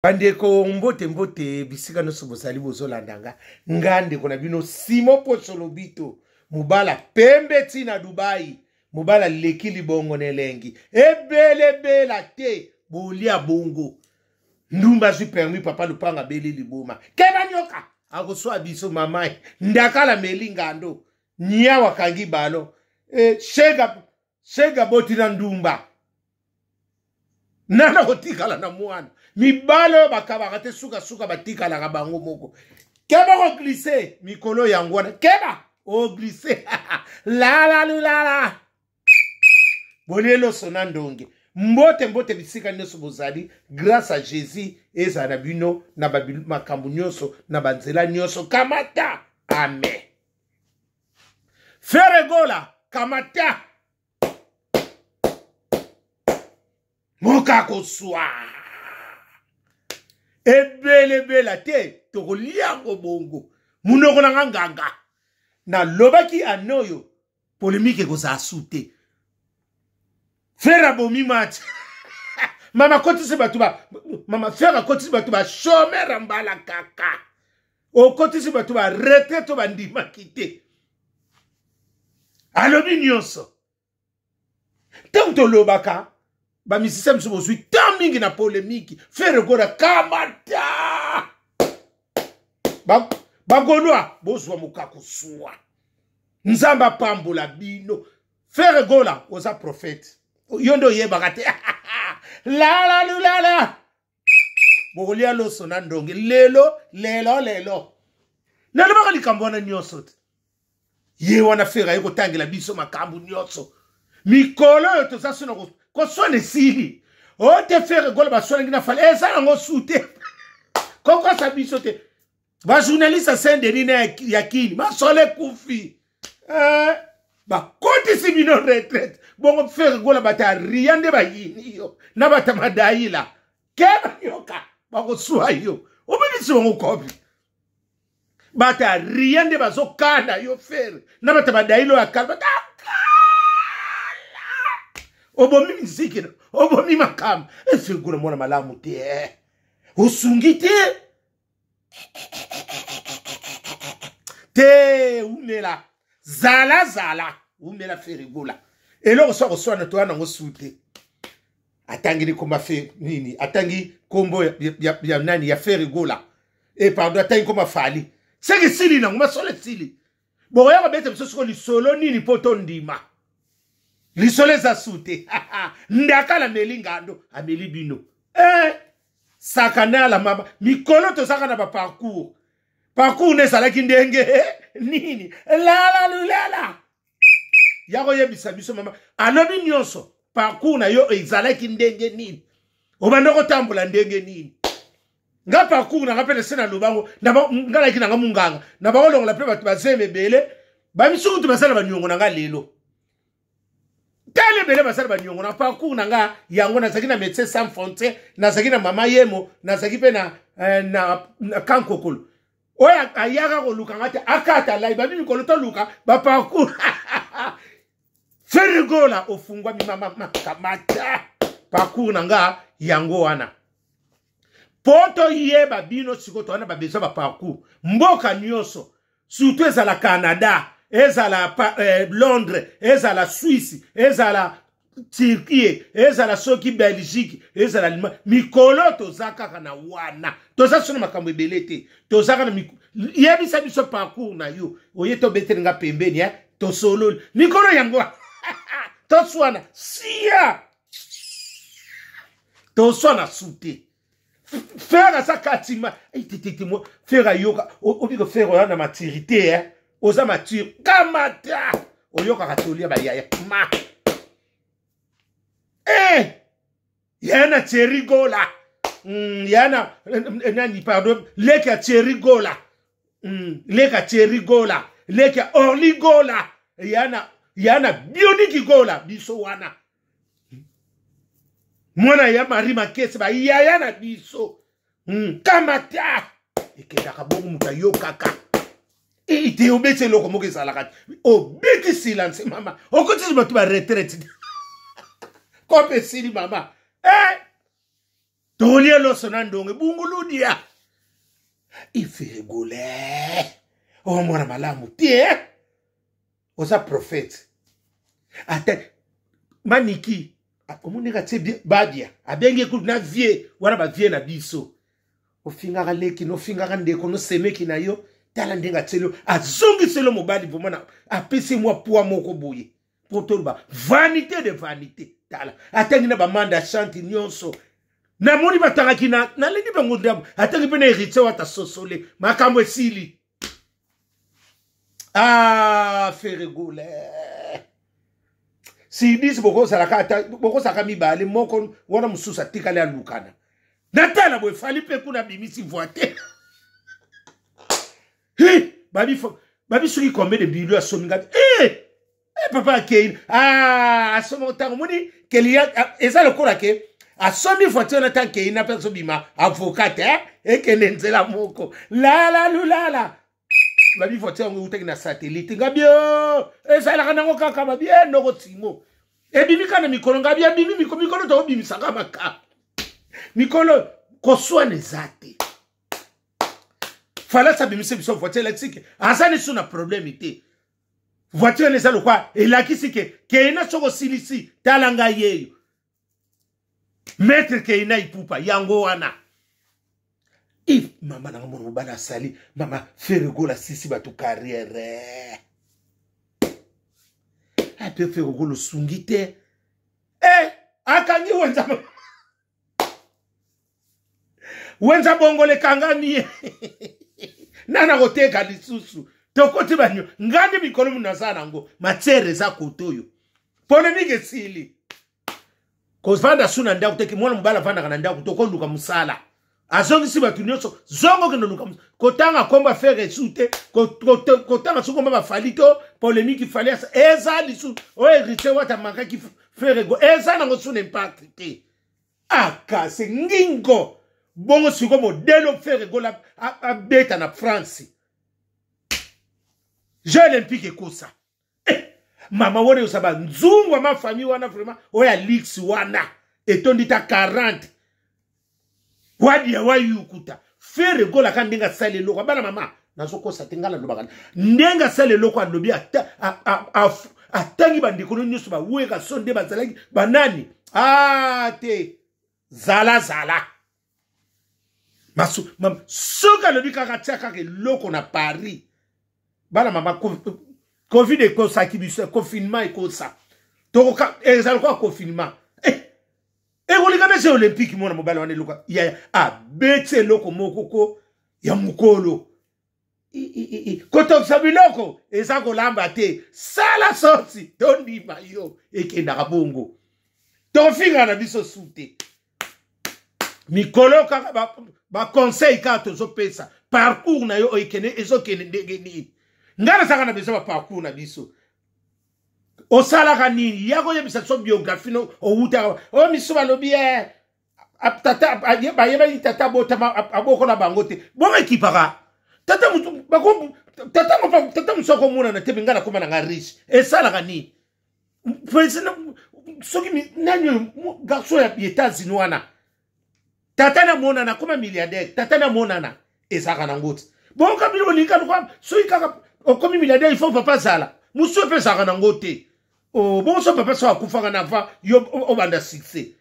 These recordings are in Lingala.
Bandeko mbote bisika no sobosali bozolandanga ngande kona bino Simo Pocholo Bito mubala pembe tina Dubai mubala leki libongo nelengi ebele bela te bolia bongo ndumba zwi permis papa lupanga beli liboma keba nyoka akoswa biso mamai ndakala melingando nya wakangi balo shega botina ndumba nana kotikala na mwana mibalo bakaba te suka batikala ka bango moko keba ko glisser mikolo yangwana keba o glisser la bolelo sonandonge mbote bisika nyoso bozali grâce à Jésus ezana bino na makambu nyoso na banzela nyoso kamata amen feregola kamata moka koswa ebele te tokoliango bongo munoko na nganga na lobaki anoyo polémique koza sute fera bomi match mama kotise batuba mama fera kotise batuba chomera mbala kaka o kotise batuba retraite ba ndima kite alobi nyonso tanto lobaka ba misisa mso bozwi tamingi na polémique fera gora kamata bagolwa bozwa mukako suwa nzamba pambola bino fera gola oza prophète yondo yeba kate la bogolia lo sona ndonge lelo nalo bakali kambona nyoso ye wana fera yeko tangela biso makambu nyoso mikolo yo to sasuna ko sone sili o te fera gola ba sona ngina fale esa ngo sute koko sa biso te ba journaliste Saint-Denis na yakini ma sole kufi ba koti si bino retraite bongo fera gola bata riande ba yini yo na bata madaila keba yoka ba ko swa yo obisi bongo kobi bata riande ba zo kana yo fera na bata madailo akala obomi miziki obomi makam fera gola mona malamu te usungite te umela zala umela ferigola eloko so koswana to ana ngosute atangi ni komba fe nini atangi kombo ya nani ya ferigola pardon atangi komba fali seki sili na ngoma sole sili bo ya bete biso siko lisolo nini poto ndima lisole za sute ndakala melingando ameli bino sakana la mama mikolo to sakana ba parcours ne salaki ndenge nini la yako yebisa biso mama alobi nyonso parcours na yo ezalaki ndenge nini obandoko tambola ndenge nini nga parcours na rapele sena lobango na ngala ki na munganga na ba olongola pe batu bazeme bele ba misuku tu basala banyongo na nga lelo tele bele basala banyongo na parcours na nga yango na zakina médecin sans frontières na zakina mama yemo na zakipe na kankokolo oya ayaka ko luka ngati akata lai babi mikolo to luka ba parcours ferigola ofungwa mi mama makamata parcours nanga yango wana poto yeba bino sikoto wana ba besoin ba parcours mboka nyoso surtout ezala Canada ezala Londres ezala Suisse ezala Turquie ezala soki Belgique ezala mikolo tozaka na wana toza sona makambo ebelete tozaka na yebisa biso parcours na yo oye to betelinga pembeni to solo mikolo yango to swana sia to swana sute fera sa katima tete mo fera yoka obiko fera na maturité oza mature kamata oyoka katolia ba yaya ma yana cherigola yana nani pardon leka cherigola leka cherigola leka orligola yana bionic gola biso wana mwana ya marima kese ba yana biso kamata ekenda kabongo mutayo kaka ite obetse loko moke salakati obeti silence mama okoti batu ba retraite kope sili mama tolie loso na ndonge bunguludia ife rigole o mwana malamu tie oza prophète ata maniki omuninga tse badia abenge ku na vie wana ba vie na biso ofinga leki no finga ndeko no semeki na yo tala ndenga tselo azongi selo mobali bomona apesi moi poa moko boye potolba vanité de vanité tala atangi na ba manda chanti nyonso na moni batanga kina na lengi bango ndabo atangi pena héritier wata sosole makambo esili ferigole si dis boko saka mibale moko wana mususa tikale alukana natala boy fali pe kuna bimisi voite babi soki combien de billes à sominga papa kein asomo tango moni kelia eza lokola ke asomi voiture na tanke ina perso bima avocat ekende nzela moko la babi voiture ngo utaki na satellite ngabio ezala kana ngo kaka babie ndoko timo ebimi kana mikolo ngabia bimi mikolo to bimi sanga maka mikolo koswane zate fala sa bimi se biso voiture électrique asani suna problème ité voiture les alo kwa elakisi ke ina soko silisi talanga yeyo maître ke ina ipupa yango wana if mama na mo bala sali mama ferigole sisi batu carrière ape ferigole sungite akangi wenza bongole kangami nana koteka lisusu tokoti banyo ngandi mikolo munazana ngo matere za kotoyo polemike sili kozvanda suna nda kuteki mwana mbala vanda kana nda kutokonduka musala azongi siba tunyoso zongo kenoluka kotanga komba fere sute kotanga sukomba bafalito polemiki faliasa eza lisu o héritier wata makaki fere go eza nango suna impact te akase ngingo bongo siko modelo fere go la abeta na France Jeux olympiques kosa mama wone usaba nzungu ma famille wana vraiment oya lix wana etondita 40 wadi ya wayukuta fere gola kan ndinga sale loko bana mama nazokosa tingala lobakana ndenga sale loko alobi atangi bandiko nyusu ba weka sonde bazalaki banani te zala masu mam soka lobi kaka tsaka ke loko na Paris bana mama Covid et kosa kibiso confinement et kosa toka ezalo kwa confinement Olika Jeux olympiques mona mobile wane luka ya bete loko mokoko ya mukolo koto sabiloko eza kolamba te sala sorti tondi mayo ekenda kabongo tofinga na biso sute mikolo kaka ba conseil ka tozo pesa parcours na yo ekene ezokene ndegeni ngana saka na biso ba parcours na biso osala kanini yako yebisa so biographie no outa o misuba lobi tata ayeba tata bota aboko na bangote bon ekipaka tata mutu bako tata musoko muna na tebi ngana kuma na riche esala kanini president soki nanyo garçon ya États-Unis wana tata na mona na kuma milliardaire tata na mona na esaka na ngoti bon kabilo lika kwa so ikaka okomi milliardaire il faut papa zala musu pe saka na ngote bon so papa so akufanga na va yo obanda succès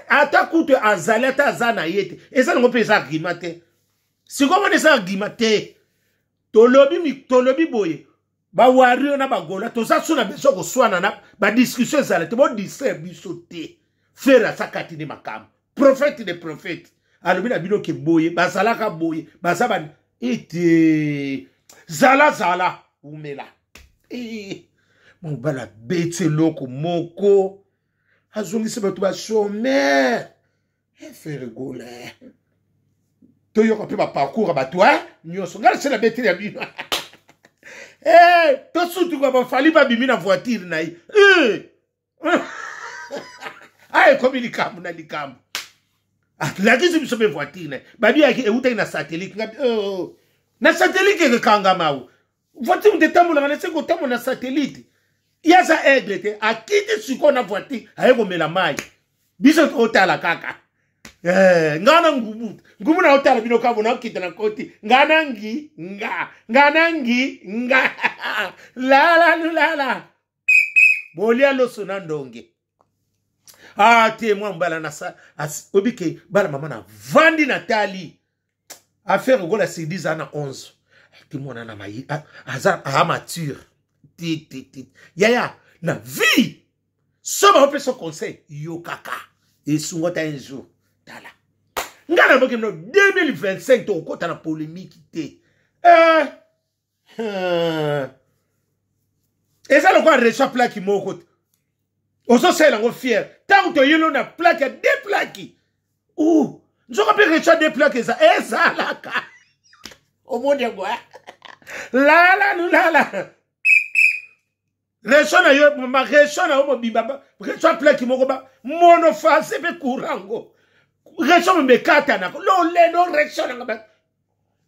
ata kutu azaleta azana yete esa ngo pesa gimate sikomo nesa gimate tolobi boye ba wario na bagola to sa suna beso ko swana na ba discussion zala te bo distraire biso te fera sakati ni makam prophète de prophète alobi na bino ke boye bazalaka boye bazaba ite zala umela mon bala bete loko moko azongi se bato ba chômeur ferigole to yoko pe ba parcours ba toi nyoso ngala se la bete ya bino to sutu ko ba fali ba bimi na voiture na yi komi likambo na likambo la gizu biso be voiture na ba bi aki euta na satellite ngabi na satellite ke kanga mawu voiture de tambola na se ko tambo na satellite yaza aigle te akiti siko na voiture ayeko mela mai biso otala kaka ngana ngubu ngubu na otala bino kabo na okita na koti ngana ngi nga la bolia loso na ndonge te mwa mbala na sa obike bala mama na vandi na tali affaire gola sidiza na 11 ti mwana na mai aza amature yaya na vie soba ope so conseil yo kaka esungota un jour tala ngana boke no 2025 to kota na polémique te eza lo kwa recha plaque moko oso sela ngo fier tant to yelo na plaque ya deux plaques nzoka pe recha deux plaques eza laka omodia gwa la recha na yo ma recha na omo bibaba recha plaque moko ba monophase pe kurango recha me kata na lo le no recha na ba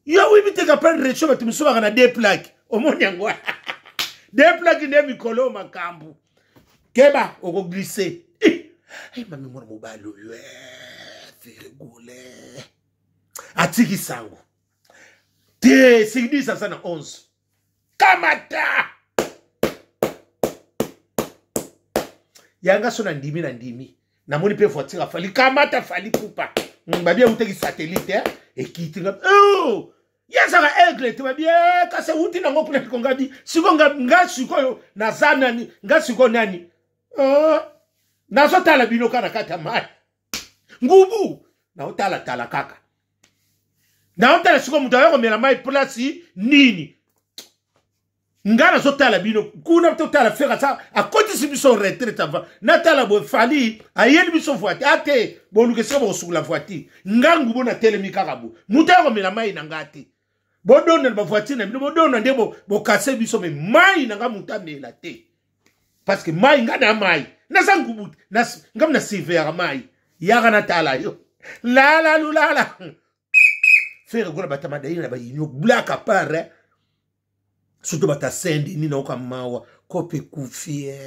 yo wi biteka pa recha ba timisoba na deux plaques omodia gwa deux plaques ne mikolo makambu keba oko glisser mami mwana mobali oyo ferigole atiki sango te sigidisa sana 11 kamata yanga sona ndimi na moni pe voiture fali kamata fali kupa babia uteki satellite ekitinga yasaka aigle te babia kase uti na ngokuna kongabi siko nga siko na zanani nga siko nani na so tala bino kana kata mai ngubu na otala tala kaka na otala siko mutayo ko mela mai place nini ngana so tala bino kuna to tala fera sa akoti sibiso retraite va na tala bo fali ayeli biso voiti ate boluke siko bo sukula voiti ngangu bona telemi kakabu mutayo ko mela mai na ngati bodona ba voiti na bino bodona ndebo bo kase biso me mai na ngamuta mela te parce que mai ngana mai na sangubuti ngam na sivera mai yaga na tala yo la faire gola batama da ina ba yinyo black apart surtout bata sendi ni na okamawa kope kufie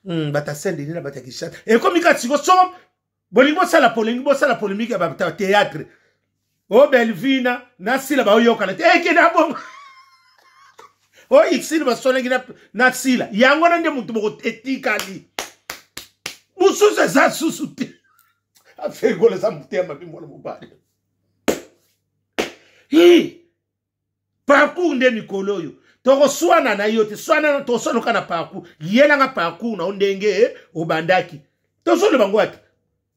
bata sendi ni na bata kisha e comme ikatiko so bolingo sala polémique ba bata théâtre o Belvina na sila ba yoka na ke na bon ixili basone na sila yango na nde mutu moko etikali mususu za susu te afegole za mutema bimona mubali parcours nde mikolo yo toko swana na yote swana na to sono kana parcours yela nga parcours na ondenge obandaki to sono bangwati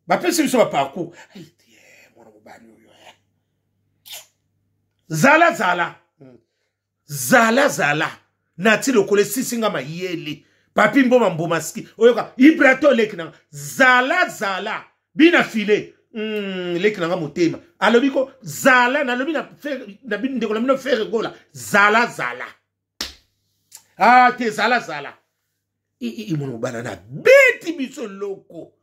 ba pesi biso ba parcours mwana mubali yo zala nati lokole sisinga mayele papi mboma mbomaski oyoka ibrato lekina zala bina file lekina nga motema alobiko zala na lobi na bin ndeko na mino faire gola zala te zala imono banana beti biso loko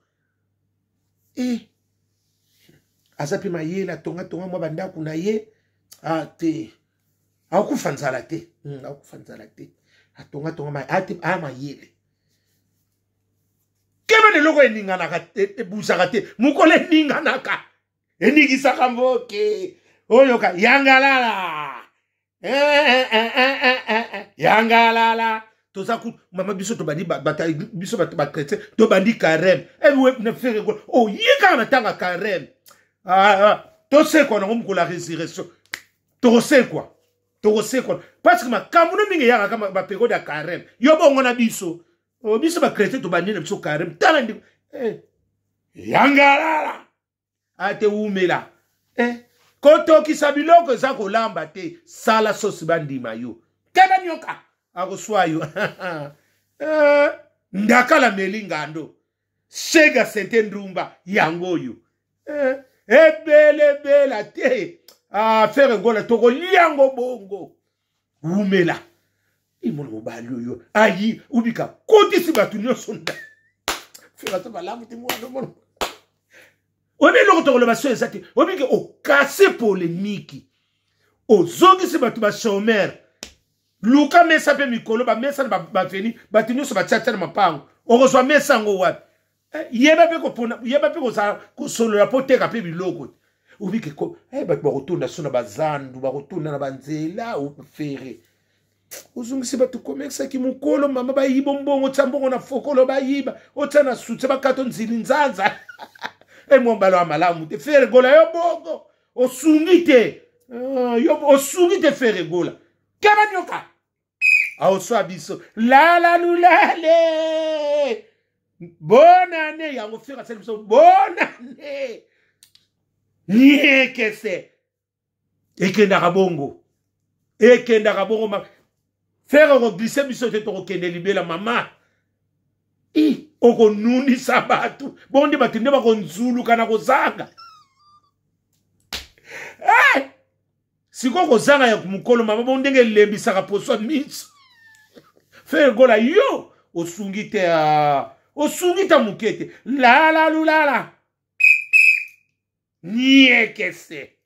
azapi mayele tonga mwa bandaku na ye te akufanzala te atonga mai ati mayele kema de logo eninganaka ebusaka te mukole eninganaka eningisaka mboke oyoka yangalala tozaku mama biso tobandi biso bakretien tobandi carême ewe na faire quoi yeka na tanga carême tosekwa nango mukolo ya résurrection tokosekwa parce que makambo mingi yaka kama ba période ya carême yo bongo na biso biso ba chrétien to bandine biso carême tala ndi yangalala ate umela koto kisabiloko za kolamba te sala sosi bandima yo tena nyoka akoswa yo ndakala melingando shega sente ndumba yango yo bela te faire ngola toko liango bongo umela imono mobali yo ayi ubika koti si batu nyonso nda faire ça balamu te mwana mono obi loko toko le baso ezati obike o casser polémique o zongi si batu ba chômeur luka mesa pe mikolo ba mesa ba veni batu nyonso ba tchatcha na mapango o reçoit mesa ngo wapi yeba pe ko solo la poteka pe biloko ubike ko ba retourna sona bazandu ba retourna na banzela ou fere uzungisi ba tu komeksa ki mukolo mama ba yibo mbongo tsambongo na fokolo ba yiba otsana sutse ba kato nzili nzanza mombalo amalamu te fere gola yo bongo osungite yo osungite fere gola kaba nyoka aoso abiso la lulale bonne année yango fera celle so bonne année nie kese ekenda kabongo ma faire ko glisser biso te to kende libela mama oko nuni sabatu bondi batinde bako nzulu kana kozanga siko kozanga ya kumukolo mama bondenge lembisa ka poswa miso faire gola yo osungita mukete la lulala nie kese